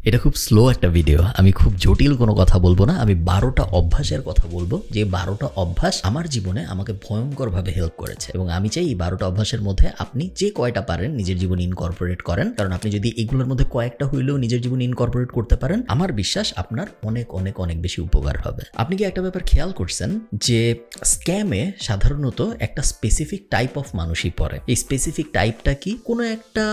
এটা খুব স্লো একটা ভিডিও, আমি খুব জটিল কোনো কথা বলবো না, আমি 12টা অভ্যাসের কথা বলবো যে 12টা অভ্যাস আমার জীবনে আমাকে ভয়ঙ্করভাবে হেল্প করেছে এবং আমি চাই এই 12টা অভ্যাসের মধ্যে আপনি যে কয়টা পারেন নিজের জীবনে ইনকর্পোরেট করেন, কারণ আপনি যদি এগুলোর মধ্যে কয়েকটা হইলেও নিজের জীবনে ইনকর্পোরেট করতে পারেন, আমার বিশ্বাস আপনার অনেক অনেক অনেক বেশি উপকার হবে। আপনি কি একটা ব্যাপার খেয়াল করছেন যে স্ক্যামে সাধারণত একটা স্পেসিফিক টাইপ অফ মানুষই পড়ে? এই স্পেসিফিক টাইপটা কি? কোনো একটা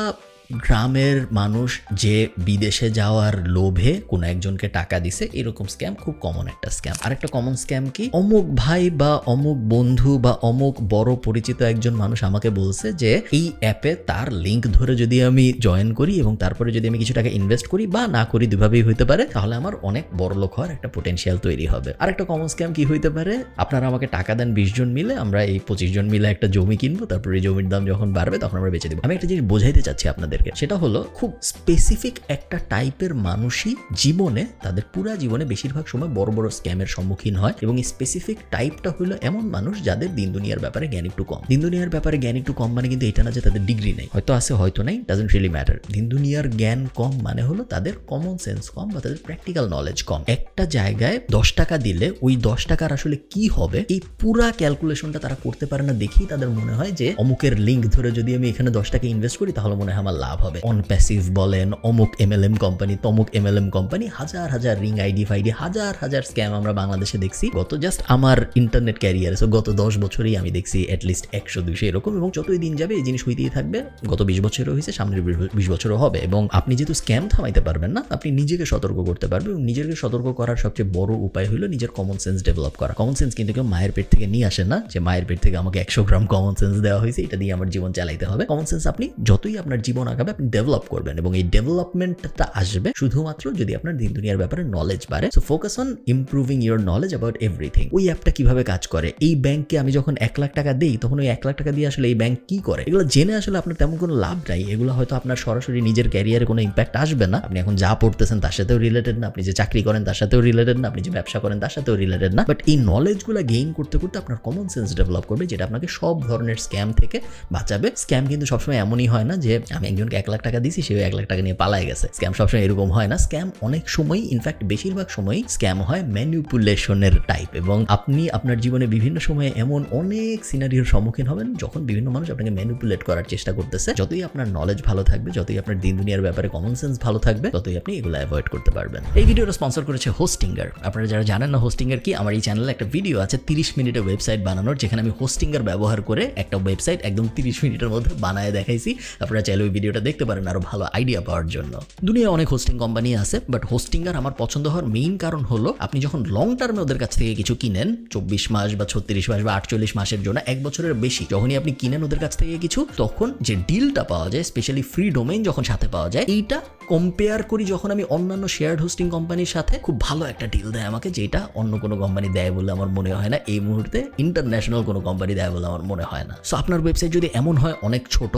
গ্রামের মানুষ যে বিদেশে যাওয়ার লোভে কোনো একজনকে টাকা দিছে, এরকম স্ক্যাম খুব কমন একটা স্ক্যাম। আরেকটা কমন স্ক্যাম কি, অমুক ভাই বা অমুক বন্ধু বা অমুক বড় পরিচিত একজন মানুষ আমাকে বলছে যে এই অ্যাপে তার লিঙ্ক ধরে যদি আমি জয়েন করি এবং তারপরে যদি আমি কিছু টাকা ইনভেস্ট করি বা না করি, দুভাবেই হইতে পারে, তাহলে আমার অনেক বড় লোক হওয়ার একটা পোটেনশিয়াল তৈরি হবে। আরেকটা কমন স্ক্যাম কি হইতে পারে, আপনারা আমাকে টাকা দেন 20 জন মিলে, আমরা এই 25 জন মিলে একটা জমি কিনবো, তারপরে এই জমির দাম যখন বাড়বে তখন আমরা বেচে দেবো। আমি একটা জিনিস বোঝাইতে চাচ্ছি আপনাদের, সেটা হলো খুব স্পেসিফিক একটা টাইপের মানুষই জীবনে, তাদের পুরা জীবনে বেশিরভাগ সময় বড় বড় স্ক্যামের সম্মুখীন হয় এবং এই স্পেসিফিক টাইপটা হলো এমন মানুষ যাদের দিন দুনিয়ার ব্যাপারে জ্ঞান একটু কম। দিন দুনিয়ার ব্যাপারে জ্ঞান একটু কম মানে কিন্তু এটা না যে তাদের ডিগ্রি নেই, হয়তো আছে হয়তো নাই, ডাজন্ট রিয়েলি ম্যাটার। দিন দুনিয়ার জ্ঞান কম মানে হলো তাদের কমন সেন্স কম বা তাদের প্র্যাকটিক্যাল নলেজ কম। একটা জায়গায় 10 টাকা দিলে ওই 10 টাকার আসলে কি হবে এই পুরা ক্যালকুলেশনটা তারা করতে পারে না, দেখেই তাদের মনে হয় যে অমুকের লিঙ্ক ধরে যদি আমি এখানে 10 টাকা ইনভেস্ট করি তাহলে মনে হয় আমার লাভ হবে। অনপ্যাসিভ বলেন, অমুক MLM কোম্পানি, তমুক MLM কোম্পানি, হাজার হাজার রিং আইডি ফাইডি, হাজার হাজার স্ক্যাম আমরা বাংলাদেশে দেখছি গত জাস্ট আমার ইন্টারনেট ক্যারিয়ারে। সো গত 10 বছরেই আমি দেখছি অ্যাটলিস্ট 100-200 এরকম, এবং যতই দিন যাবে এই জিনিস হইতেই থাকবে। গত 20 বছরও হয়েছে, সামনের 20 বছরও হবে। এবং আপনি যেহেতু স্ক্যাম থামাইতে পারবেন না, আপনি নিজেকে সতর্ক করতে পারবেন এবং নিজেকে সতর্ক করার সবচেয়ে বড় উপায় হলো নিজের কমন সেন্স ডেভেলপ করা। কমন সেন্স কিন্তু কেউ মায়ের পেট থেকে নিয়ে আসে না যে মায়ের পেট থেকে আমাকে 100 গ্রাম কমন সেন্স দেওয়া হয়েছে, এটা দিয়ে আমার জীবন চালাইতে হবে। কমন সেন্স আপনি যতই আপনার জীবন আগাবে আপনি ডেভেলপ করবেন এবং এই ডেভেলপমেন্টটা আসবে শুধুমাত্র যদি আপনার দিন দুনিয়ার ব্যাপারে নলেজ বাড়ে। So focus on improving your knowledge about everything. ওই অ্যাপটা কিভাবে কাজ করে, এই ব্যাংকে আমি যখন 1 লাখ টাকা দিই তখন ওই 1 লাখ টাকা দিয়ে আসলে এই ব্যাংক কি করে, এগুলো জেনে আসলে আপনার তেমন কোনো লাভ নাই। এগুলো হয়তো আপনার সরাসরি নিজের ক্যারিয়ারে কোনো ইম্প্যাক্ট আসবে না। আপনি এখন যা পড়তেছেন তার সাথেও রিলেটেড না, আপনি যে চাকরি করেন তার সাথেও রিলেটেড না, আপনি যে ব্যবসা করেন তার সাথেও রিলেটেড না। বাট এই নলেজগুলো গেইন করতে করতে আপনার কমন সেন্স ডেভেলপ করবে, যেটা আপনাকে সব ধরনের স্ক্যাম থেকে বাঁচাবে। স্ক্যাম কিন্তু সবসময় এমনই হয় না যে আমি একজনকে 1 লাখ টাকা দিছি, সে 1 লাখ টাকা নিয়ে পালায় গেছে। স্ক্যাম সবসময় এরকম হয় না। স্ক্যাম অনেক সময়, ইনফ্যাক্ট বেশিরভাগ সময়ই স্ক্যাম হয় ম্যানিপুলেশনের টাইপ। এবং আপনি আপনার জীবনে বিভিন্ন সময়ে এমন অনেক সিনারিওর সম্মুখীন হবেন যখন বিভিন্ন মানুষ আপনাকে ম্যানিপুলেট করার চেষ্টা করতেছে। যতই আপনার নলেজ ভালো থাকবে, যতই আপনার দিন দুনিয়ার ব্যাপারে কমন সেন্স ভালো থাকবে, ততই আপনি এগুলো অ্যাভয়েড করতে পারবেন। এই ভিডিওটা স্পন্সর করেছে হোস্টিঙ্গার। আপনারা যারা জানেন না হোস্টিঙ্গার কি, আমার এই চ্যানেলে একটা ভিডিও আছে 30 মিনিটের ওয়েবসাইট বানানোর, যেখানে আমি হোস্টিঙ্গার ব্যবহার করে একটা ওয়েবসাইট একদম 30 মিনিটের মধ্যে বানায় দেখাইছি। আপনারা চাইলে ওই ভিডিওটা দেখতে পারেন আরো ভালো আইডিয়া পাওয়ার জন্য। দুনিয়ায় অনেক হোস্টিং কোম্পানি আছে, বাট হোস্টিঙ্গার আমার পছন্দ হওয়ার মেইন কারণ হলো আপনি যখন লং টার্মে ওদের কাছ থেকে কিছু কিনেন, 24 মাস বা 36 মাস বা 48 মাসের জন্য, 1 বছরের বেশি যখনই আপনি কিনেন ওদের কাছ থেকে কিছু, তখন যে ডিলটা পাওয়া যায়, স্পেশালি ফ্রি ডোমেইন যখন সাথে পাওয়া যায়, এইটা কম্পেয়ার করি যখন আমি অন্যান্য শেয়ার্ড হোস্টিং কোম্পানির সাথে, খুব ভালো একটা ডিল দেয় আমাকে, যেটা অন্য কোনো কোম্পানি দেয় বলে আমার মনে হয় না। এই মুহূর্তে ইন্টারন্যাশনাল কোনো কোম্পানি দেয় বলে আমার মনে হয় না। সো আপনার ওয়েবসাইট যদি এমন হয় অনেক ছোট,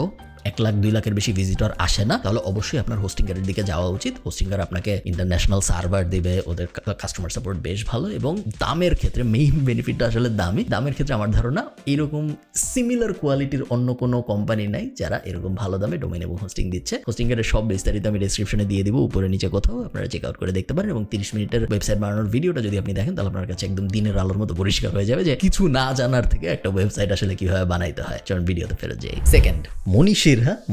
1 লাখ 2 লাখের বেশি ভিজিটর আসে না, তাহলে অবশ্যই আপনার হোস্টিঙ্গারের দিকে যাওয়া উচিত। হোস্টিঙ্গার আপনাকে ইন্টারন্যাশনাল সার্ভার দেবে, ওদের কাস্টমার সাপোর্ট বেশ ভালো, এবং দামের ক্ষেত্রে মেইন বেনিফিটটা আসলে দামের ক্ষেত্রে আমার ধারণা এরকম সিমিলার কোয়ালিটির অন্য কোনো কোম্পানি নাই যারা এরকম ভালো দামে ডোমেইন এবং হোস্টিং দিচ্ছে। হোস্টিঙ্গারের সব বিস্তারিত আমি ডেসক্রিপশনে দিয়ে দিব, উপরে নিচে কোথাও, আপনারা চেক আউট করে দেখতে পারেন। এবং 30 মিনিটের ওয়েবসাইট বানানোর ভিডিওটা যদি আপনি দেখেন তাহলে আপনার কাছে একদম দিনের আলোর মতো পরিষ্কার হয়ে যাবে যে কিছু না জানার থেকে একটা ওয়েবসাইট আসলে কিভাবে বানাইতে হয়। চলুন ভিডিওতে ফেরত যাই। সেকেন্ড,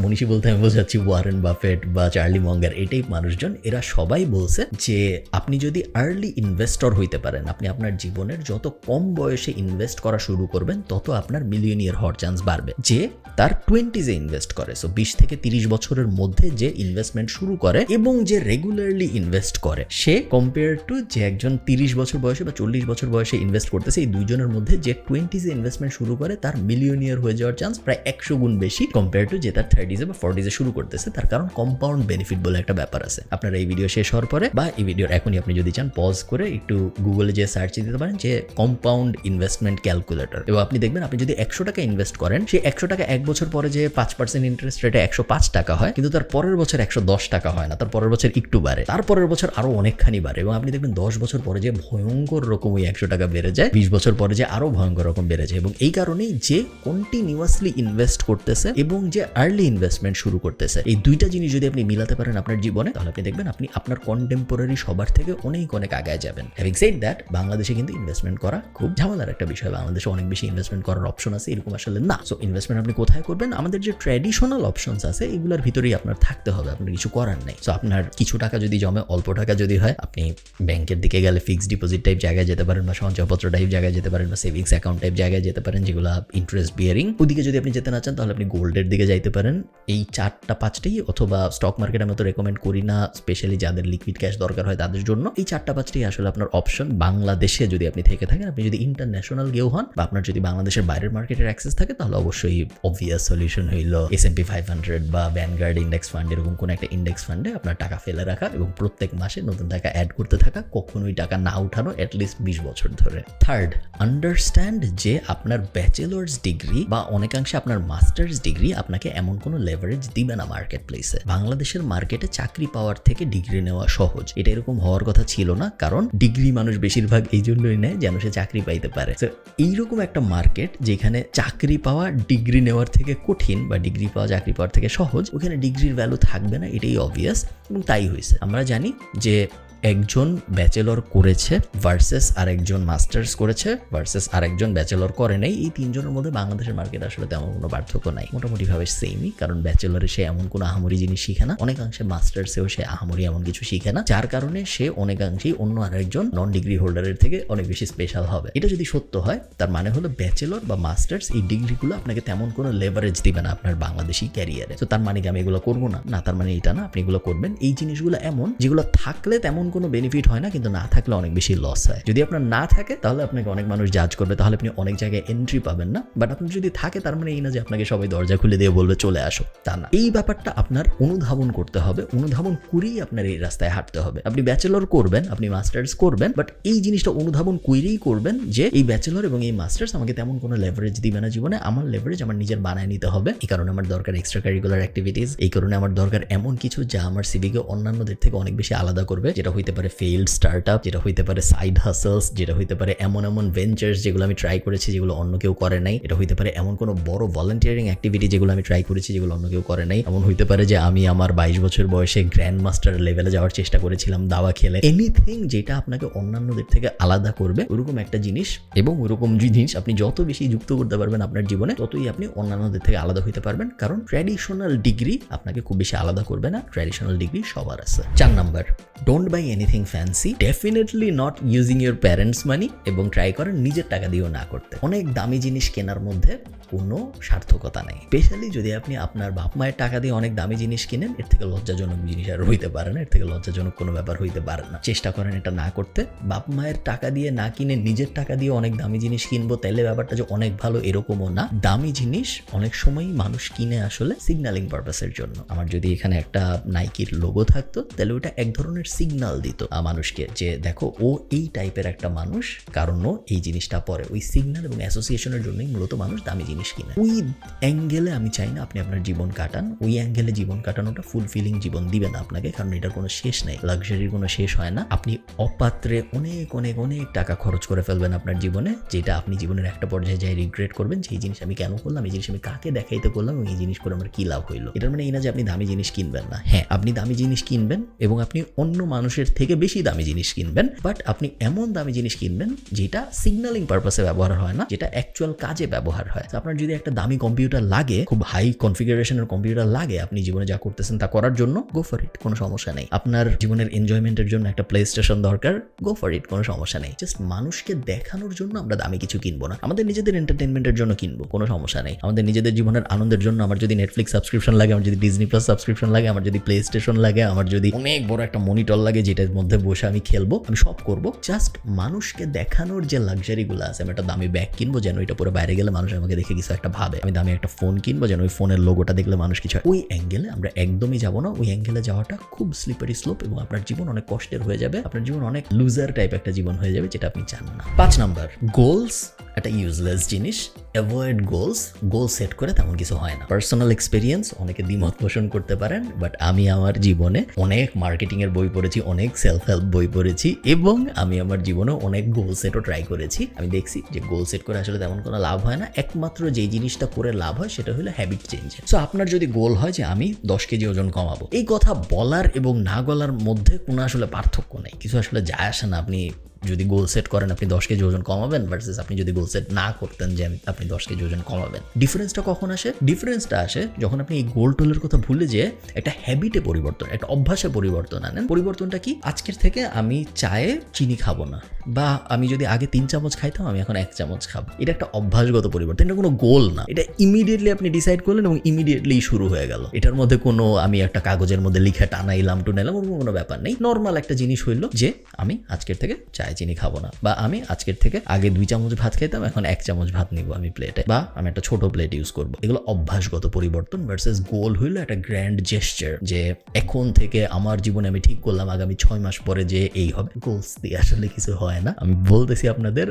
মনীষী বলতে আমি বোঝাচ্ছি ওয়ারেন বাফেট বা চার্লি মঙ্গার, এই টাইপ মানুষজন, এরা সবাই বলছে যে আপনি যদি আর্লি ইনভেস্টর হইতে পারেন, আপনি আপনার জীবনের যত কম বয়সে ইনভেস্ট করা শুরু করবেন তত আপনার মিলিয়নিয়ার হওয়ার চান্স বাড়বে। যে তার 20s ইনভেস্ট করে, সো 20 থেকে 30 বছরের মধ্যে যে ইনভেস্টমেন্ট শুরু করে এবং যে রেগুলারলি ইনভেস্ট করে, সে কম্পেয়ার টু যে একজন 30 বছর বয়সে বা 40 বছর বয়সে ইনভেস্ট করতেছে, এই দুইজনের মধ্যে যে 20s ইনভেস্টমেন্ট শুরু করে তার মিলিয়নিয়ার হয়ে যাওয়ার চান্স প্রায় 100 গুণ বেশি কম্পেয়ার টু যে তার 30s বা 40s শুরু করতেছে। তার কারণ কম্পাউন্ড বেনিফিট বলে একটা ব্যাপার আছে। আপনারা এই ভিডিও শেষ হওয়ার পরে বা এই ভিডিওর এখনই আপনি যদি চান পজ করে একটু গুগলে যে সার্চ দিতে পারেন যে কম্পাউন্ড ইনভেস্টমেন্ট ক্যালকুলেটর, এবং আপনি দেখবেন আপনি যদি 100 টাকা ইনভেস্ট করেন, সেই 100 টাকা 1 বছর পরে যে 5% ইন্টারেস্ট রেটে 105 টাকা হয়, কিন্তু তার পরের বছর 110 টাকা হয় না, তার পরের বছর একটু বাড়ে, তারপরের বছর আরো অনেকখানি বাড়ে, এবং আপনি দেখবেন 10 বছর পরে যে ভয়ঙ্কর রকম ওই 100 টাকা বেড়ে যায়, 20 বছর পরে যে আরো ভয়ঙ্কর রকম বেড়ে যায়। এবং এই কারণেই যে কন্টিনিউয়াসলি ইনভেস্ট করতেছে এবং যে আর্লি ইনভেস্টমেন্ট শুরু করতেছে, এই দুইটা জিনিস যদি আপনি মিলাতে পারেন আপনার জীবনে, তাহলে আপনি দেখবেন আপনি আপনার কন্টেম্পোরারি সবার থেকে অনেক অনেক আগায় যাবেন। হ্যাভিং সেড দ্যাট, বাংলাদেশে কিন্তু ইনভেস্টমেন্ট করা খুব ঝামেলার একটা বিষয়। বাংলাদেশে অনেক বেশি ইনভেস্টমেন্ট করার অপশন আছে এরকম আসলে না। সো ইনভেস্টমেন্ট আপনি কোথায় করবেন? আমাদের যে ট্র্যাডিশনাল অপশনস আছে এগুলোর ভিতরেই আপনার থাকতে হবে, আপনার কিছু করার নেই। সো আপনার কিছু টাকা যদি জমে, অল্প টাকা যদি হয়, আপনি ব্যাংকের দিকে গেলে ফিক্সড ডিপোজিট টাইপ জায়গায় যেতে পারেন, বা সঞ্চয়পত্র টাইপ জায়গায় যেতে পারেন, বা সেভিংস অ্যাকাউন্ট টাইপ জায়গায় যেতে পারেন যেগুলো ইন্টারেস্ট বিয়ারিং। ওদিকে যদি আপনি যেতে না চান তাহলে আপনি গোল্ডের দিকে যাইতে পারেন। এই 4-5টাই, অথবা স্টক মার্কেট আমি তো রেকমেন্ড করি না, স্পেশালি যাদের লিকুইড ক্যাশ দরকার হয় তাদের জন্য। এই 4-5টাই আসলে আপনার অপশন। বাংলাদেশে যদি আপনি থেকে থাকেন, আপনি যদি ইন্টারন্যাশনাল কেউ হন, বা আপনার যদি বাংলাদেশের বাইরের মার্কেটের অ্যাক্সেস থাকে, তাহলে অবশ্যই অবভিয়াস সলিউশন হইল S&P 500 বা ভ্যানগার্ড ইন্ডেক্স ফান্ড, এরকম কোনো একটা ইন্ডেক্স ফান্ডে আপনার টাকা ফেলে রাখা এবং প্রত্যেক মাসে নতুন টাকা অ্যাড করতে থাকা, কখনোই টাকা না উঠানো অ্যাটলিস্ট 20 বছর ধরে। থার্ড, আন্ডারস্ট্যান্ড যে আপনার ব্যাচেলার্স ডিগ্রি বা অনেকাংশে আপনার মাস্টার্স ডিগ্রি আপনাকে এমন কোনো লেভারেজ দিবে না মার্কেট প্লেসে। বাংলাদেশের মার্কেটে চাকরি পাওয়ার থেকে ডিগ্রি নেওয়া সহজ, এটা এরকম হওয়ার কথা ছিল না, কারণ ডিগ্রি মানুষ বেশিরভাগ এই জন্যই নেয় যেন সে চাকরি পাইতে পারে। তো এইরকম একটা মার্কেট যেখানে চাকরি পাওয়া ডিগ্রি নেওয়ার থেকে কঠিন, বা ডিগ্রি পাওয়া চাকরি পাওয়ার থেকে সহজ, ওখানে ডিগ্রির ভ্যালু থাকবে না, এটাই অবভিয়াস। এবং তাই হয়েছে। আমরা জানি যে একজন ব্যাচেলর করেছে ভার্সেস আরেকজন মাস্টার্স করেছে ভার্সেস আরেকজন ব্যাচেলর করে নাই, এই তিনজনের মধ্যে বাংলাদেশের মার্কেট আসলে তেমন কোনো পার্থক্য নাই, মোটামুটিভাবে সেমই। কারণ ব্যাচেলরে সে এমন কোনো আহামরি জিনিস শিখে না, অনেকাংশে মাস্টার্সেও সে আহামরি এমন কিছু শিখে না, যার কারণে সে অনেকাংশেই অন্য আরেকজন নন ডিগ্রি হোল্ডারের থেকে অনেক বেশি স্পেশাল হবে। এটা যদি সত্য হয়, তার মানে হলো ব্যাচেলর বা মাস্টার্স এই ডিগ্রিগুলো আপনাকে তেমন কোনো লেভারেজ দিবে না আপনার বাংলাদেশি ক্যারিয়ারে। তো তার মানে কি আমি এগুলো করবো না? না, তার মানে এটা না, আপনি এগুলো করবেন। এই জিনিসগুলো এমন যেগুলো থাকলে তেমন কোনো বেনিফিট হয় না, কিন্তু না থাকলে অনেক বেশি লস হয়। যদি আপনার না থাকে তাহলে আপনাকে অনেক মানুষ জাজ করবে, তাহলে আপনি অনেক জায়গায় এন্ট্রি পাবেন না। বাট আপনার যদি থাকে, তার মানে এই না যে আপনাকে সবাই দরজা খুলে দিয়ে বলবে চলে আসো, তা না। এই ব্যাপারটা আপনার অনুধাবন করতে হবে, অনুধাবন করেই আপনার এই রাস্তায় হাঁটতে হবে। আপনি ব্যাচেলর করবেন, আপনি মাস্টার্স করবেন, বাট এই জিনিসটা অনুধাবন করেই করবেন যে এই ব্যাচেলর এবং এই মাস্টার্স আমাকে তেমন কোনো লেভারেজ দিবে না জীবনে, আমার লেভারেজ আমার নিজের বানায় নিতে হবে। এই কারণে আমার দরকার এক্সট্রা কারিকুলার অ্যাক্টিভিটিস, এই কারণে আমার দরকার এমন কিছু যা আমার সিভিকে অন্যান্যদের থেকে অনেক বেশি আলাদা করবে, যেটা হইতে পারে ফেইল্ড স্টার্টআপ, যেটা হইতে পারে সাইড হাসলস, যেটা হইতে পারে এমন এমন ভেঞ্চার্স যেগুলো আমি ট্রাই করেছি যেগুলো অন্য কেউ করে নাই, এটা হইতে পারে এমন কোনো বড় ভলান্টিয়ারিং অ্যাক্টিভিটি যেগুলো আমি ট্রাই করেছি যেগুলো অন্য কেউ করে নাই, এমন হইতে পারে যে আমি আমার 22 বছর বয়সে গ্র্যান্ড মাস্টার লেভেলে যাওয়ার চেষ্টা করেছিলাম দাবা খেলে। এনিথিং যেটা আপনাকে অন্যান্যদের থেকে আলাদা করবে, ওরকম একটা জিনিস, এবং ওরকম জিনিস আপনি যত বেশি যুক্ত করতে পারবেন আপনার জীবনে, ততই আপনি অন্যান্যদের থেকে আলাদা হইতে পারবেন। কারণ ট্র্যাডিশনাল ডিগ্রি আপনাকে খুব বেশি আলাদা করবে না, ট্র্যাডিশনাল ডিগ্রি সবার আছে। 4 number, don't buy anything fancy, definitely not using your parents মানি, এবং ট্রাই করেন নিজের টাকা দিয়েও না করতে। অনেক দামি জিনিস কেনার মধ্যে কোনো সার্থকতা নেই, স্পেশালি যদি আপনি আপনার বাপ মায়ের টাকা দিয়ে অনেক দামি জিনিস কিনেন। এর থেকে লজ্জাজনক জিনিস আর হইতে পারে না, এর থেকে লজ্জাজনক কোনো ব্যাপার হইতে পারে না। চেষ্টা করেন এটা না করতে। বাপ মায়ের টাকা দিয়ে না কিনে নিজের টাকা দিয়ে অনেক দামি জিনিস কিনবো, তাহলে ব্যাপারটা যে অনেক ভালো এরকমও না। দামি জিনিস অনেক সময়ই মানুষ কিনে আসলে সিগন্যালিং পারপাসের জন্য। আমার যদি এখানে একটা নাইকির লোগো থাকতো, তাহলে ওটা এক ধরনের সিগন্যাল দিত মানুষকে যে দেখো ও এই টাইপের একটা মানুষ, কারণ ও এই জিনিসটা পরে। ওই সিগন্যাল এবং অ্যাসোসিয়েশনের জন্যই মূলত মানুষ দামি জিনিস কিনে। ওই অ্যাঙ্গেলে আমি চাই না আপনি আপনার জীবন কাটান। ওই অ্যাঙ্গেলে জীবন কাটানোটা ফুলফিলিং জীবন দিবে না আপনাকে, কারণ এটার কোনো শেষ নেই, লাক্সারির কোনো শেষ হয় না। আপনি অপাত্রে অনেক অনেক অনেক টাকা খরচ করে ফেলবেন আপনার জীবনে, যেটা আপনি জীবনের একটা পর্যায়ে যাই রিগ্রেট করবেন যে এই জিনিস আমি কেন করলাম, এই জিনিস আমি কাকে দেখাইতে করলাম, এবং এই জিনিস করে আমার কি লাভ হইলো। এটার মানে এই না যে আপনি দামি জিনিস কিনবেন না। হ্যাঁ, আপনি দামি জিনিস কিনবেন এবং আপনি অন্য মানুষের থেকে বেশি দামি জিনিস কিনবেন, বাট আপনি এমন দামি জিনিস কিনবেন যেটা সিগন্যালিং পারপাসে ব্যবহার হয় না, যেটা অ্যাকচুয়াল কাজে ব্যবহার হয়। আপনার যদি একটা দামি কম্পিউটার লাগে, খুব হাই কনফিগারেশনের কম্পিউটার লাগে আপনি জীবনে যা করতেছেন তা করার জন্য, গো ফর ইট, কোনো সমস্যা নেই। আপনার জীবনের এনজয়মেন্টের জন্য একটা প্লে স্টেশন দরকার, গো ফর ইট, কোনো সমস্যা নেই। জাস্ট মানুষকে দেখানোর জন্য আমরা দামি কিছু কিনবো না, আমাদের নিজেদের এন্টারটেনমেন্টের জন্য কিনবো, কোনো সমস্যা নেই। আমাদের নিজেদের জীবনের আনন্দের জন্য আমার যদি নেটফ্লিক্স সাবস্ক্রিপশন লাগে, আমার যদি ডিজনি প্লাস সাবস্ক্রিপশন লাগে, আমার যদি প্লে স্টেশন লাগে, আমার যদি অনেক বড় একটা মনিটর লাগে যেটার মধ্যে বসে আমি খেলবো, আমি সব করবো। জাস্ট মানুষকে দেখানোর যে লাক্সারিগুলো আছে, আমি একটা দামি ব্যাগ কিনবো যেন এটা পরে বাইরে গেলে মানুষ আমাকে দেখে কিছু একটা ভাবে, আমি দামি একটা ফোন কিনবো যেন ওই ফোনের লোগোটা দেখলে মানুষ কিছু। ওই অ্যাঙ্গেলে আমরা একদমই যাবো না। ওই অ্যাঙ্গেলে যাওয়াটা খুব স্লিপারি স্লোপ, এবং আপনার জীবন অনেক কষ্টের হয়ে যাবে, আপনার জীবন অনেক লুজার টাইপ একটা জীবন হয়ে যাবে, যেটা আপনি চান না। 5 নাম্বার, গোলস একটা ইউজলেস জিনিস। অ্যাভয়েড গোল সেট করে তেমন কিছু হয় না। পার্সোনাল এক্সপিরিয়েন্স, অনেকে দ্বিমত পোষণ করতে পারেন, বাট আমি আমার জীবনে অনেক মার্কেটিং এর বই পড়েছি, অনেক সেলফ হেল্প বই পড়েছি এবং আমি আমার জীবনে অনেক গোল সেটও ট্রাই করেছি। আমি দেখছি যে গোল সেট করে আসলে তেমন কোনো লাভ হয় না। একমাত্র যেই জিনিসটা করে লাভ হয় সেটা হলো হ্যাবিট চেঞ্জ। সো আপনার যদি গোল হয় যে আমি 10 কেজি ওজন কমাবো, এই কথা বলার এবং না বলার মধ্যে কোনো আসলে পার্থক্য নেই, কিছু আসলে যায় আসে না। আপনি যদি গোল সেট করেন আপনি 10 কেজি ওজন কমাবেন ভার্সেস আপনি যদি গোল সেট না করতেন যে আপনি 10 কেজি ওজন কমাবেন, ডিফারেন্সটা কখন আসে? ডিফারেন্সটা আসে যখন আপনি এই গোল টোলের কথা ভুলে যেয়ে একটা হ্যাবিটে পরিবর্তন, একটা অভ্যাসে পরিবর্তন আনেন। পরিবর্তনটা কি? আজকের থেকে আমি চায়ে চিনি খাবো না, বা আমি যদি আগে 3 চামচ খাইতাম আমি এখন 1 চামচ খাবো। এটা একটা অভ্যাসগত পরিবর্তন, এটা কোনো গোল না। এটা ইমিডিয়েটলি আপনি ডিসাইড করলেন এবং ইমিডিয়েটলি শুরু হয়ে গেল। এটার মধ্যে কোনো আমি একটা কাগজের মধ্যে লিখে টানাইলাম টুনাইলাম কোনো ব্যাপার নেই। নর্মাল একটা জিনিস হইলো যে আমি আজকের থেকে চায়ে চিনি খাবো না, বা আমি আজকের থেকে আগে 2 চামচ ভাত খেতাম এখন 1 চামচ ভাত নিব আমি প্লেটে, বা আমি একটা ছোট প্লেট ইউজ করবো। এগুলো অভ্যাসগত পরিবর্তন ভার্সেস গোল হইলো একটা গ্র্যান্ড জেস্টার, যে এখন থেকে আমার জীবনে আমি ঠিক করলাম আগামী 6 মাস পরে যে এই হবে। গোলস দিয়ে আসলে কিছু হয় না। আমি বলতেছি আপনাদের,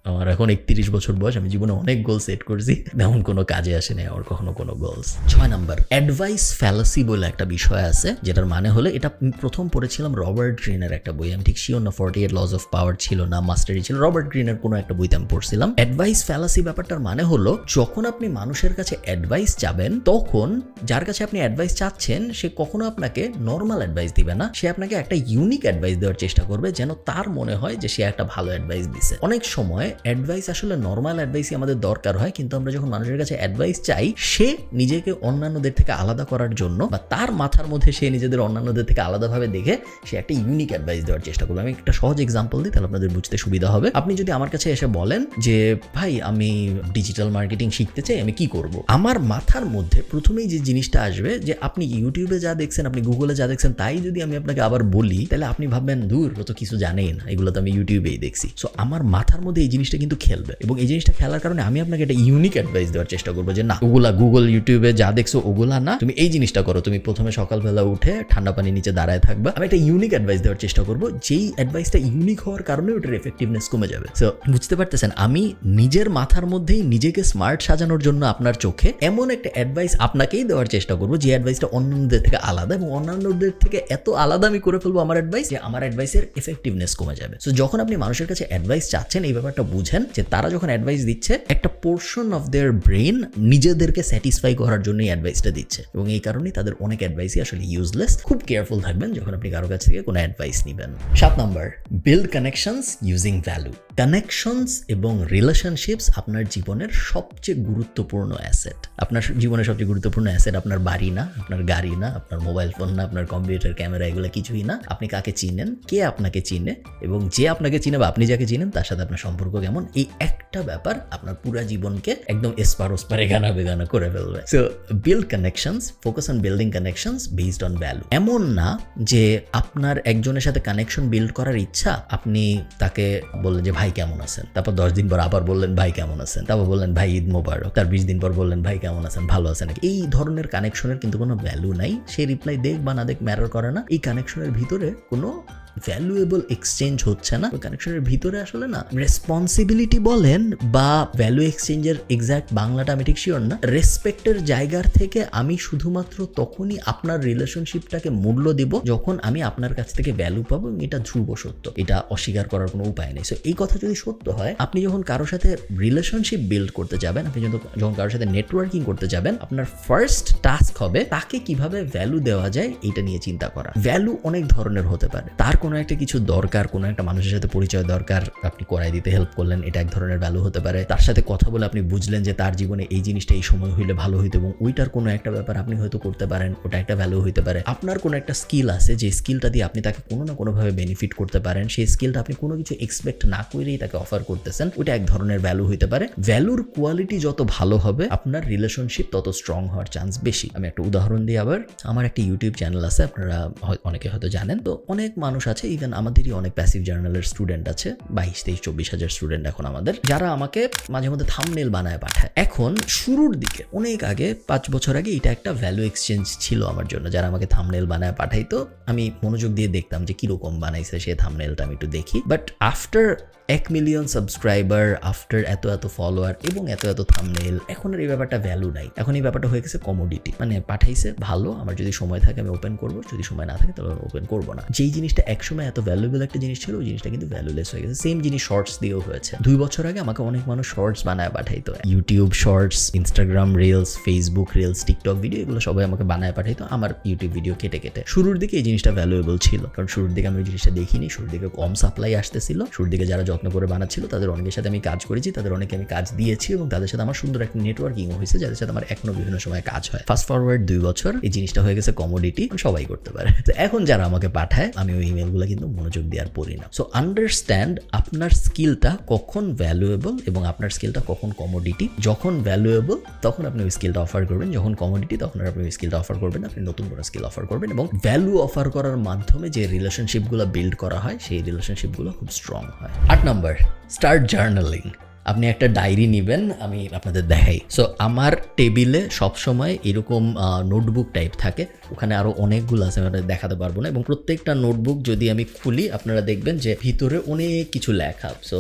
আমার এখন 31 বছর বয়স, আমি জীবনে অনেক গোল সেট করছি, তেমন কোনো কাজে আসে না আমার কখনো কোনো গোলস। 6 নাম্বার, অ্যাডভাইস ফ্যালাসি বলে একটা বিষয় আছে, যেটার মানে হলো, এটা প্রথম পড়েছিলাম রবার্ট গ্রিনের একটা বই, আমি ঠিক শিওর না 48 লজ অফ পাওয়ার ছিল না মাস্টারি ছিল, রবার্ট গ্রিনের কোনো একটা বইতে আমি পড়ছিলাম। অ্যাডভাইস ফ্যালাসি ব্যাপারটার মানে হলো, যখন আপনি মানুষের কাছে অ্যাডভাইস চাবেন, তখন যার কাছে আপনি অ্যাডভাইস চাচ্ছেন সে কখনো আপনাকে নর্মাল অ্যাডভাইস দিবে না, সে আপনাকে একটা ইউনিক অ্যাডভাইস দেওয়ার চেষ্টা করবে যেন তার মনে হয় যে সে একটা ভালো অ্যাডভাইস দিছে। অনেক সময় অ্যাডভাইস আসলে নর্মাল অ্যাডভাইসই আমাদের দরকার হয়, কিন্তু আমরা যখন মানুষের কাছে অ্যাডভাইস চাই, সে নিজেকে অন্যান্যদের থেকে আলাদা করার জন্য বা তার মাথার মধ্যে সে নিজেদের অন্যান্যদের থেকে আলাদাভাবে দেখে সে একটা ইউনিক অ্যাডভাইস দেওয়ার চেষ্টা করবে। আমি একটা সহজ এক্সাম্পল দিই, তাহলে আপনাদের বুঝতে সুবিধা হবে। আপনি যদি আমার কাছে এসে বলেন যে ভাই আমি ডিজিটাল মার্কেটিং শিখতে চাই, আমি কি করব, আমার মাথার মধ্যে প্রথমেই যে জিনিসটা আসবে যে আপনি ইউটিউবে যা দেখছেন, আপনি গুগলে যা দেখছেন, তাই যদি আমি আপনাকে আবার বলি, তাহলে আপনি ভাববেন দূর, ও তো কিছু জানেই না, এগুলো তো আমি ইউটিউবেই দেখছি। সো আমার মাথার মধ্যে এই জিনিসটা কিন্তু খেলবে, এবং এই জিনিসটা খেলার কারণে আমি আপনাকে একটা ইউনিক অ্যাডভাইস দেওয়ার চেষ্টা করবো যে না, ওগুলা গুগল ইউটিউবে যা দেখছো ওগুলা না, তুমি এই জিনিসটা করো, তুমি প্রথমে সকালবেলা উঠে ঠান্ডা পানির নিচে দাঁড়ায় থাকবা। আমি একটা ইউনিক অ্যাডভাইস দেওয়ার চেষ্টা করবো, যেই অ্যাডভাইসটা ইউনিক হওয়ার কারণে ওটার এফেক্টিভনেস কমে যাবে। সো বুঝতে পারতেছেন, আমি নিজের মাথার মধ্যেই নিজেকে স্মার্ট সাজানোর জন্য আপনার চোখে এমন একটা অ্যাডভাইস আপনাকেই দেওয়ার চেষ্টা করবো, যে অ্যাডভাইসটা অন্যদের থেকে আলাদা, এবং অন্যান্যদের থেকে এত আলাদা আমি করে ফেলবো আমার অ্যাডভাইস, যে আমার অ্যাডভাইসের এফেক্টিভনেস কমে যাবে। সো যখন আপনি মানুষের কাছে অ্যাডভাইস চাচ্ছেন, এই ব্যাপারটা বুঝেন যে তারা যখন অ্যাডভাইস দিচ্ছে, একটা পোর্শন অফ দেয়ার ব্রেন নিজেদেরকে স্যাটিসফাই করার জন্য অ্যাডভাইসটা দিচ্ছে, এবং এই কারণেই তাদের অনেক অ্যাডভাইসই আসলে ইউজলেস। খুব কেয়ারফুল থাকবেন যখন আপনি কারো কাছ থেকে কোনো অ্যাডভাইস নেবেন। 7 number, build connections using value. Connections এবং রিলেশনশিপস আপনার জীবনের সবচেয়ে গুরুত্বপূর্ণ অ্যাসেট। আপনার জীবনের সবচেয়ে গুরুত্বপূর্ণ অ্যাসেট আপনার বাড়ি না, আপনার গাড়ি না, আপনার মোবাইল ফোন না, আপনার কম্পিউটার ক্যামেরা, এগুলো কিছুই না। আপনি কাকে চিনেন, কে আপনাকে চিনে, এবং যে আপনাকে চিনে বা আপনি যাকে চিনেন তার সাথে আপনার সম্পর্ক কেমন, এই একটা ব্যাপার আপনার পুরো জীবনকে একদম এসপার ওসপারে গানা বেগানা করে ফেলবে। So build connections, focus on building connections based on value. এমন না যে আপনার একজনের সাথে কানেকশন বিল্ড করার ইচ্ছা, আপনি তাকে বললেন যে ভাই কেমন আছেন, তারপর 10 দিন পর আবার বললেন ভাই কেমন আছেন, তারপর বললেন ভাই ঈদ মোবারক, তার 20 দিন পর বললেন ভাই কেমন আছেন, ভালো আছেন নাকি। এই ধরনের কানেকশনের কিন্তু কোনো ভ্যালু নাই। সে রিপ্লাই দেখ বা না দেখ ম্যাটার করে না। এই কানেকশনের ভিতরে কোনো ভ্যালুয়েবল এক্সচেঞ্জ হচ্ছে না। ওই কানেকশনের ভিতরে আসলে না রেসপন্সিবিলিটি বলেন বা ভ্যালু এক্সচেঞ্জের এক্সাক্ট বাংলাটা আমি ঠিক শিওর না, রেসপেক্টের জায়গার থেকে আমি শুধুমাত্র তখনই আপনার রিলেশনশিপটাকে মূল্য দিব যখন আমি আপনার কাছ থেকে ভ্যালু পাবো, এবং এটা ধ্রুব সত্য, এটা অস্বীকার করার কোনো উপায় নেই। সো এই কথা যদি সত্য হয়, আপনি যখন কারোর সাথে রিলেশনশিপ বিল্ড করতে যাবেন, আপনি যখন কারোর সাথে নেটওয়ার্কিং করতে যাবেন, আপনার ফার্স্ট টাস্ক হবে তাকে কিভাবে ভ্যালু দেওয়া যায় এটা নিয়ে চিন্তা করা। ভ্যালু অনেক ধরনের হতে পারে। তার কোনো একটা কিছু দরকার, কোনো একটা মানুষের সাথে পরিচয় দরকার, আপনি করাই দিতে হেল্প করলেন, এটা এক ধরনের ভ্যালু হতে পারে। তার সাথে কথা বলে আপনি বুঝলেন যে তার জীবনে এই জিনিসটা এই সময় হইলে ভালো হইতো, এবং ওইটার কোনো একটা ব্যাপার আপনি হয়তো করতে পারেন, ওটা একটা ভ্যালু হইতে পারে। আপনার কোনো একটা স্কিল আছে, যে স্কিলটা দিয়ে আপনি তাকে কোনো না কোনোভাবে বেনিফিট করতে পারেন, সেই স্কিলটা আপনি কোনো কিছু এক্সপেক্ট না করেই তাকে অফার করতেছেন, ওটা এক ধরনের ভ্যালু হইতে পারে। ভ্যালুর কোয়ালিটি যত ভালো হবে, আপনার রিলেশনশিপ তত স্ট্রং হওয়ার চান্স বেশি। আমি একটা উদাহরণ দিই আবার। আমার একটা ইউটিউব চ্যানেল আছে, আপনারা অনেকে হয়তো জানেন। তো অনেক মানুষ আছে, ইভেন আমাদেরই অনেক প্যাসিভ জার্নালের স্টুডেন্ট আছে, 22, 23, 24 হাজার স্টুডেন্ট এখন আমাদের, যারা আমাকে মাঝে মধ্যে থাম্বনেল বানায় পাঠায়। এখন শুরুর দিকে অনেক আগে 5 বছর আগে এটা একটা ভ্যালু এক্সচেঞ্জ ছিল আমার জন্য। যারা আমাকে থাম্বনেল বানায় পাঠাইতো, আমি মনোযোগ দিয়ে দেখতাম যে কিরকম বানাইছে সে থাম্বনেলটা, আমি একটু দেখি। But after 1 million subscriber, after এত ফলোয়ার এবং এত থাম্বনেল, এখন আর এই ব্যাপারটা ভ্যালু নাই। এখন এই ব্যাপারটা হয়ে গেছে কমোডিটি। মানে পাঠাইছে ভালো, আমার যদি সময় থাকে আমি ওপেন করবো, যদি সময় না থাকে তাহলে ওপেন করবো না। যেই জিনিসটা একসময় এত ভ্যালুয়েবল একটা জিনিস ছিল, ওই জিনিসটা কিন্তু ভ্যালুলেস হয়ে গেছে। সেম জিনিস শর্টস দিয়েও হয়েছে। 2 বছর আগে আমাকে অনেক মানুষ শর্টস বানায় পাঠাইতো, YouTube shorts, Instagram reels, Facebook reels, TikTok video, এগুলো সবাই আমাকে বানায় পাঠাইতো আমার ইউটিউব ভিডিও কেটে। শুরুর দিকে এই জিনিসটা ভ্যালুয়েবল ছিল, কারণ শুরুর দিকে আমি ওই জিনিসটা দেখিনি, শুরুর দিকে কম সাপ্লাই আসতেছিল, শুরুর দিকে যারা যত্ন করে বানাচ্ছিল তাদের অনেকের সাথে আমি কাজ করেছি, তাদের অনেকে আমি কাজ দিয়েছি এবং তাদের সাথে আমার সুন্দর একটা নেটওয়ার্কিংও হয়েছে, যাদের সাথে আমার এখনো বিভিন্ন সময় কাজ হয়। ফাস্ট ফরওয়ার্ড 2 বছর এই জিনিসটা হয়ে গেছে কমোডিটি, সবাই করতে পারে। তো এখন যারা আমাকে পাঠায় আমি ওই ইমেলগুলো কিন্তু মনোযোগ দিয়ে আর পড়ি না। সো আন্ডারস্ট্যান্ড আপনার স্কিলটা কখন ভ্যালুয়েবল এবং আপনার স্কিলটা কখন কমোডিটি। যখন ভ্যালুয়েবল তখন আপনি ওই স্কিলটা অফার করবেন, যখন কমোডিটি তখন আপনি ওই স্কিলটা অফার করবেন, আপনি নতুন কোনো স্কিল অফার করবেন এবং ভ্যালু অফার করার মাধ্যমে যে রিলেশনশিপগুলো বিল্ড করা হয় সেই রিলেশনশিপগুলো খুব স্ট্রং হয়। 8 নাম্বার, স্টার্ট জার্নালিং। আপনি একটা ডায়েরি নেবেন, আমি আপনাদের দেখাই। সো আমার টেবিলে সবসময় এরকম নোটবুক টাইপ থাকে, ওখানে আরও অনেকগুলো আছে, আমি দেখাতে পারবো না। এবং প্রত্যেকটা নোটবুক যদি আমি খুলি আপনারা দেখবেন যে ভিতরে অনেক কিছু লেখা। সো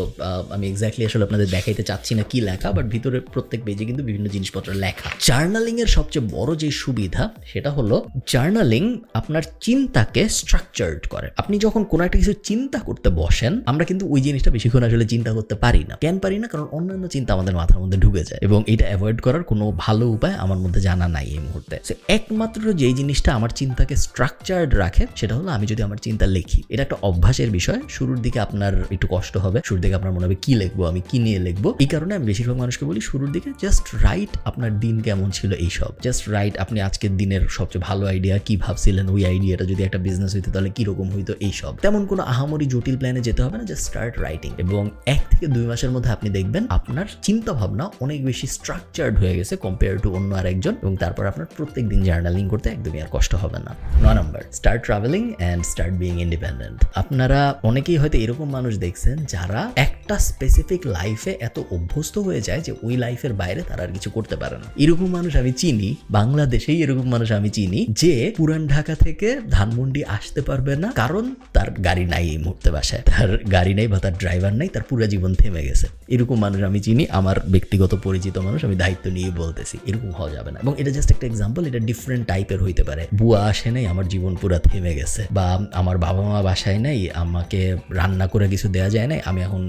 আমি এক্স্যাক্টলি আসলে আপনাদের দেখাইতে চাচ্ছি না কি লেখা, বাট ভিতরে প্রত্যেক পেজে কিন্তু বিভিন্ন জিনিসপত্র লেখা। জার্নালিংয়ের সবচেয়ে বড় যে সুবিধা সেটা হলো জার্নালিং আপনার চিন্তাকে স্ট্রাকচার্ড করে। আপনি যখন কোনো একটা কিছু চিন্তা করতে বসেন, আমরা কিন্তু ওই জিনিসটা বেশিক্ষণ আসলে চিন্তা করতে পারি না। কেন পারি না? কারণ অন্যান্য চিন্তা আমাদের মাথার মধ্যে ঢুকে যায় এবং এটা অ্যাভয়েড করার কোনো ভালো উপায় আমার মধ্যে জানা নাই এই মুহূর্তে। একমাত্র যেই জিনিসটা আমার চিন্তাকে স্ট্রাকচার্ড রাখে সেটা হলো আমি যদি আমার চিন্তা লিখি। এটা একটা অভ্যাসের বিষয়। শুরুর দিকে আপনার একটু কষ্ট হবে, শুরুর দিকে আপনার মনে হবে কি লিখবো, আমি কি নিয়ে লিখবো। এই কারণে আমি বেশিরভাগ মানুষকে বলি শুরুর দিকে জাস্ট রাইট আপনার দিন কেমন ছিল এইসব, জাস্ট রাইট আপনি আজকের দিনের সবচেয়ে ভালো আইডিয়া কি ভাবছিলেন, ওই আইডিয়াটা যদি একটা বিজনেস হইতো তাহলে কিরকম হইতো, এইসব। তেমন কোনো আহামরি জটিল প্ল্যানে যেতে হবে না, জাস্ট স্টার্ট রাইটিং এবং 1 থেকে 2 মাসের মধ্যে আপনি দেখবেন আপনার চিন্তা ভাবনা অনেক বেশি স্ট্রাকচার্ড হয়ে গেছে কম্পেয়ার টু অন্য আরেকজন, এবং তারপর আপনার প্রত্যেক দিন জার্নালিং করতে একদমই আর কষ্ট হবে না। 9 number, start travelling and start being independent. আপনারা অনেকেই হয়তো এরকম মানুষ দেখছেন যারা একটা স্পেসিফিক লাইফে এত অভ্যস্ত হয়ে যায় যে ওই লাইফের বাইরে তারা আর কিছু করতে পারে না। এরকম মানুষ আমি চিনি, বাংলাদেশেই এরকম মানুষ আমি চিনি যে পুরান ঢাকা থেকে ধানমন্ডি আসতে পারবে না কারণ তার গাড়ি নাই এই মুহূর্তে বাসায়, তার গাড়ি নেই বা তার ড্রাইভার নাই, তার পুরো জীবন থেমে গেছে। এরকম মানুষ আমি চিনি, আমার ব্যক্তিগত পরিচিত মানুষ, আমি দায়িত্ব নিয়ে বলতেছি এরকম হওয়া যাবে না। এবং এটা জাস্ট একটা এক্সাম্পল, এটা ডিফারেন্ট টাইপের হইতে পারে। বুয়া আসে নাই, আমার জীবন পুরো থেমে গেছে, বা আমার বাবা মা বাসায় নাই, আমাকে রান্না করে কিছু দেওয়া যায় নাই, আমি এখন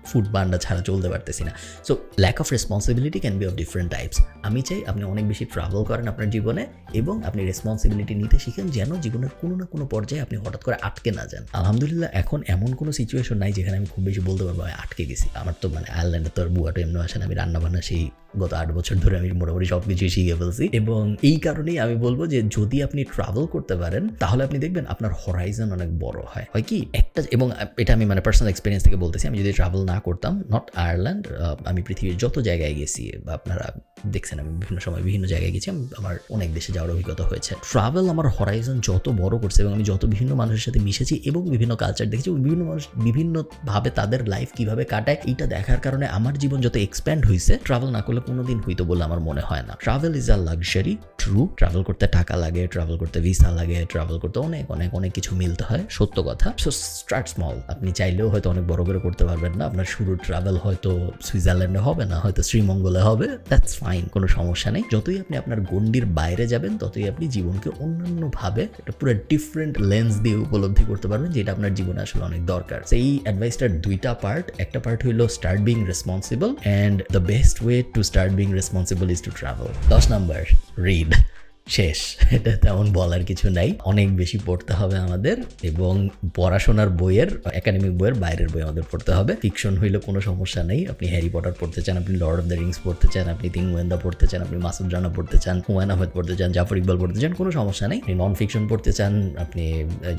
ফুড বান্ডা ছাড়া চলতে পারতেছি না। So lack of responsibility can be of different types. আমি চাই আপনি অনেক বেশি ট্রাভেল করেন আপনার জীবনে এবং আপনি রেসপন্সিবিলিটি নিতে শিখেন, যেন জীবনের কোনো না কোনো পর্যায়ে আপনি হঠাৎ করে আটকে না যান। আলহামদুলিল্লাহ এখন এমন কোনো সিচুয়েশন নাই যেখানে আমি খুব বেশি বলতে পারবো আমি আটকে গেছি। আমার তো মানে আয়ারল্যান্ডে তো আর বুয়াটা এমনি আসে না, আমি রান্না বান্না সেই গত 8 বছর ধরে আমি মোটামুটি সবকিছু শিখে ফেলছি। এবং এই কারণেই আমি বলবো যে যদি আপনি ট্রাভেল করতে পারেন তাহলে আপনি দেখবেন আপনার হরাইজন অনেক বড় হয় কি একটা। এবং এটা আমি মানে পার্সোনাল এক্সপিরিয়েন্স থেকে বলতেছি, আমি যদি ট্রাভেল না করতাম, নট আয়ারল্যান্ড, আমি পৃথিবীর যত জায়গায় গেছি বা আপনারা দেখছেন আমি বিভিন্ন সময় বিভিন্ন জায়গায় গেছি, আমার অনেক দেশে যাওয়ার অভিজ্ঞতা হয়েছে। ট্রাভেল আমার হরাইজন যত বড় করছে এবং আমি যত বিভিন্ন মানুষের সাথে মিশেছি এবং বিভিন্ন কালচার দেখেছি, বিভিন্ন মানুষ বিভিন্নভাবে তাদের লাইফ কিভাবে কাটায়, এইটা দেখার কারণে আমার জীবন যত এক্সপ্যান্ড হয়েছে। ট্রাভেল না করলে কোনোদিন হইতো বলে আমার মনে হয় না। Travel is a luxury, true. Travel করতে টাকা লাগে, ট্রাভেল করতে ভিসা লাগে, ট্রাভেল করতে অনেক অনেক অনেক কিছু মিলতে হয়, সত্য কথা। So start small. আপনি চাইলেও হয়তো অনেক বড় করে করতে পারবেন না। আপনার শুরুর ট্রাভেল হয়তো সুইজারল্যান্ডে হবে না, হয়তো শ্রীমঙ্গলে হবে, দ্যাটস ফাইন, কোনো সমস্যা নেই। যতই আপনি আপনার গণ্ডির বাইরে যাবেন ততই আপনি জীবনকে অন্যান্যভাবে একটা পুরো ডিফারেন্ট লেন্স দিয়ে উপলব্ধি করতে পারবেন, যেটা আপনার জীবনে আসলে অনেক দরকার। এই অ্যাডভাইসটার 2টা পার্ট। একটা পার্ট হইলো start being responsible, and the best way to start being responsible is to travel. 10 number, read. শেষ, এটা তেমন বলার কিছু নাই। অনেক বেশি পড়তে হবে আমাদের, এবং পড়াশোনার বইয়ের, একাডেমিক বইয়ের বাইরের বই আমাদের পড়তে হবে। ফিকশন হইলে কোনো সমস্যা নেই। আপনি হ্যারি পটার পড়তে চান, আপনি লর্ড অফ দ্য রিংস পড়তে চান, আপনি তিন গোয়েন্দা পড়তে চান, আপনি মাসুদ রানা পড়তে চান, হুমায়ুন আহমেদ পড়তে চান, জাফর ইকবাল পড়তে চান, কোনো সমস্যা নেই। আপনি নন ফিকশন পড়তে চান, আপনি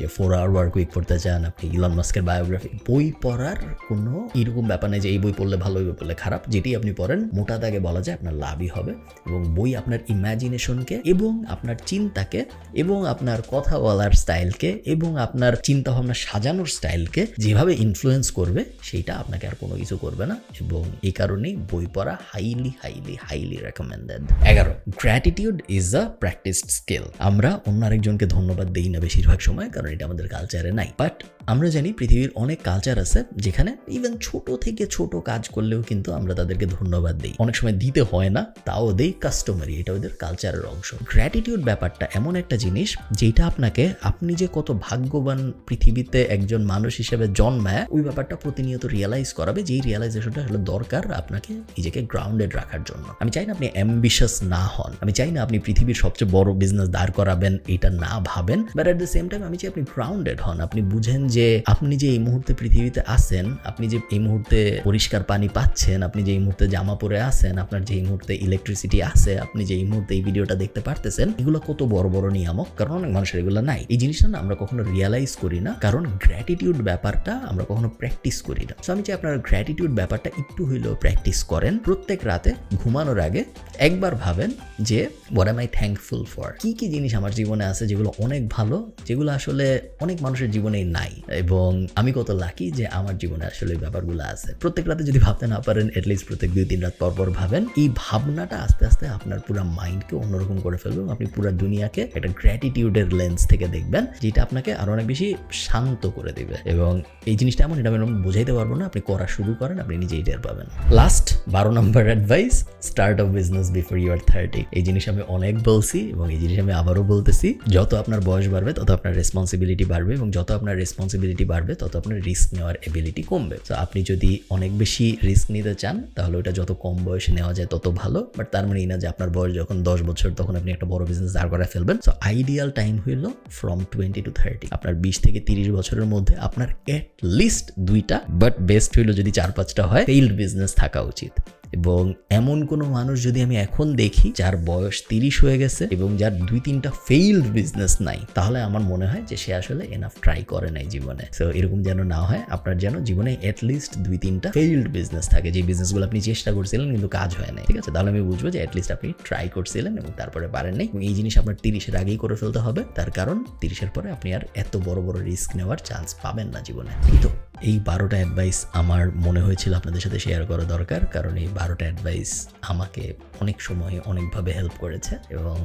যে 4 আওয়ার ওয়ার্ক উইক পড়তে চান, আপনি ইলন মাস্কের বায়োগ্রাফি, বই পড়ার কোনো এরকম ব্যাপার নেই যে এই বই পড়লে ভালো, এই বই পড়লে খারাপ। যেটি আপনি পড়েন মোটা দাগে বলা যায় আপনার লাভই হবে। এবং বই আপনার ইমাজিনেশনকে এবং আপনার চিন্তাকে এবং আপনার কথা বলার স্টাইলকে এবং আপনার চিন্তা ভাবনা সাজানোর স্টাইলকে যেভাবে ইনফ্লুয়েন্স করবে সেইটা আপনাকে আর কোনো কিছু করবে না। এবং এই কারণেই বই পড়া highly highly highly recommended. 11, gratitude is a practised skill. আমরা অন্য আরেকজনকে ধন্যবাদ দেই না বেশিরভাগ সময়, কারণ এটা আমাদের কালচারে নাই। বাট আমরা জানি পৃথিবীর অনেক কালচার আছে যেখানে ইভেন ছোট থেকে ছোট কাজ করলেও কিন্তু আমরা তাদেরকে ধন্যবাদ দিই, অনেক সময় দিতে হয় না, তাও দেই কাস্টমারি, এটা ওদের কালচারের অংশ। গ্র্যাটিটিউড ব্যাপারটা এমন একটা জিনিস যেটা আপনাকে আপনি যে কত ভাগ্যবান পৃথিবীতে একজন মানুষ হিসেবে জন্মায় ওই ব্যাপারটা প্রতিনিয়ত রিয়েলাইজ করাবে, যেই রিয়েলাইজেশনটা হলো দরকার আপনাকে নিজেকে গ্রাউন্ডেড রাখার জন্য। আমি চাই না আপনি অ্যাম্বিশাস না হন, আমি চাই না আপনি পৃথিবীর সবচেয়ে বড় বিজনেস দাঁড় করাবেন এটা না ভাবেন, but at the same time আমি চাই আপনি গ্রাউন্ডেড হন। আপনি বুঝেন যে আপনি যে এই মুহূর্তে পৃথিবীতে আছেন, আপনি যে এই মুহূর্তে পরিষ্কার পানি পাচ্ছেন, আপনি যে এই মুহূর্তে জামা পরে আছেন, আপনার যে এই মুহূর্তে ইলেকট্রিসিটি আছে, আপনি যে এই মুহূর্তে এই ভিডিওটা দেখতে পারতেছেন, এগুলো কত বড় বড় নিয়ামক, কারণ অনেক মানুষের এগুলো নাই। এই জিনিসটা না আমরা কখনো রিয়েলাইজ করি না, কারণ গ্র্যাটিটিউড ব্যাপারটা আমরা কখনো প্র্যাকটিস করি না। সো আমি চাই আপনারা গ্র্যাটিটিউড ব্যাপারটা একটু হইলেও প্র্যাকটিস করেন। প্রত্যেক রাতে ঘুমানোর আগে একবার ভাবেন যে what M I thankful for, কি কি জিনিস আমার জীবনে আছে যেগুলো অনেক ভালো, যেগুলো আসলে অনেক মানুষের জীবনেই নাই, এবং আমি কত লাকি যে আমার জীবনে আসলে এই ব্যাপারগুলো আছে। প্রত্যেক রাতে যদি ভাবতে না পারেন, অ্যাটলিস্ট প্রত্যেক 2-3 রাত পর পর ভাবেন। এই ভাবনাটা আস্তে আস্তে আপনার পুরো মাইন্ডকে অন্যরকম করে ফেলবে, আপনি পুরো দুনিয়াকে একটা গ্র্যাটিটিউডের লেন্স থেকে দেখবেন, যেটা আপনাকে আরো অনেক বেশি শান্ত করে দিবে। এবং এই জিনিসটা এমন, এটা আমি বোঝাইতে পারবো না, আপনি করা শুরু করেন, আপনি নিজেই টের পাবেন। Last 12 number advice, start a business before you are 30। এই জিনিস আমি অনেক বলছি এবং এই জিনিস আমি আবারও বলতেছি, যত আপনার বয়স বাড়বে তত আপনার রেসপন্সিবিলিটি বাড়বে, এবং যত আপনার রেসপন্সিবিলিটি বাড়বে তত আপনার রিস্ক নেওয়ার এবিলিটি কমবে। তো আপনি যদি অনেক বেশি রিস্ক নিতে চান তাহলে ওটা যত কম বয়সে নেওয়া যায় তত ভালো, বাট তার মানে এই না যে আপনার বয়স যখন 10 বছর তখন আপনি একটা বড় বিজনেস দাঁড় করায় ফেলবেন। সো আইডিয়াল টাইম হইল ফ্রম 20 to 30। আপনার 20 থেকে 30 বছরের মধ্যে আপনার এট লিস্ট 2টা, বাট বেস্ট হইল যদি 4-5টা হয়, ফেইল্ড বিজনেস থাকা উচিত। এবং এমন কোনো মানুষ যদি আমি এখন দেখি যার বয়স 30 হয়ে গেছে এবং যার 2-3টা ফেইল্ড বিজনেস নাই, তাহলে আমার মনে হয় যে সে আসলে এনাফ ট্রাই করে নাই জীবনে। সো এরকম যেন না হয়, আপনার যেন জীবনে অ্যাটলিস্ট 2-3টা ফেইল্ড বিজনেস থাকে, যে বিজনেসগুলো আপনি চেষ্টা করছিলেন কিন্তু কাজ হয় নাই, ঠিক আছে? তাহলে আমি বুঝবো যে অ্যাটলিস্ট আপনি ট্রাই করছিলেন এবং তারপরে পারেন নাই। এবং এই জিনিস আপনার 30-এর আগেই করে ফেলতে হবে, তার কারণ 30-এর পরে আপনি আর এত বড় বড় রিস্ক নেওয়ার চান্স পাবেন না জীবনে। তো এই 12টা অ্যাডভাইস আমার মনে হয়েছিল আপনাদের সাথে শেয়ার করা দরকার, কারণ এই 12টা অ্যাডভাইস আমাকে অনেক সময় অনেকভাবে হেল্প করেছে এবং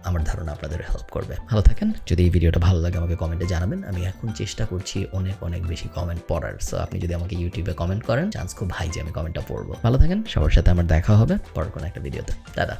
আমার ধারণা আপনাদের হেল্প করবে। ভালো থাকেন। যদি এই ভিডিওটা ভালো লাগে আমাকে কমেন্টে জানাবেন। আমি এখন চেষ্টা করছি অনেক অনেক বেশি কমেন্ট পড়ার। সো আপনি যদি আমাকে ইউটিউবে কমেন্ট করেন, চান্স খুব হাই যে আমি কমেন্টটা পড়বো। ভালো থাকেন, সবার সাথে আমার দেখা হবে পরের কোনো একটা ভিডিওতে। টাটা।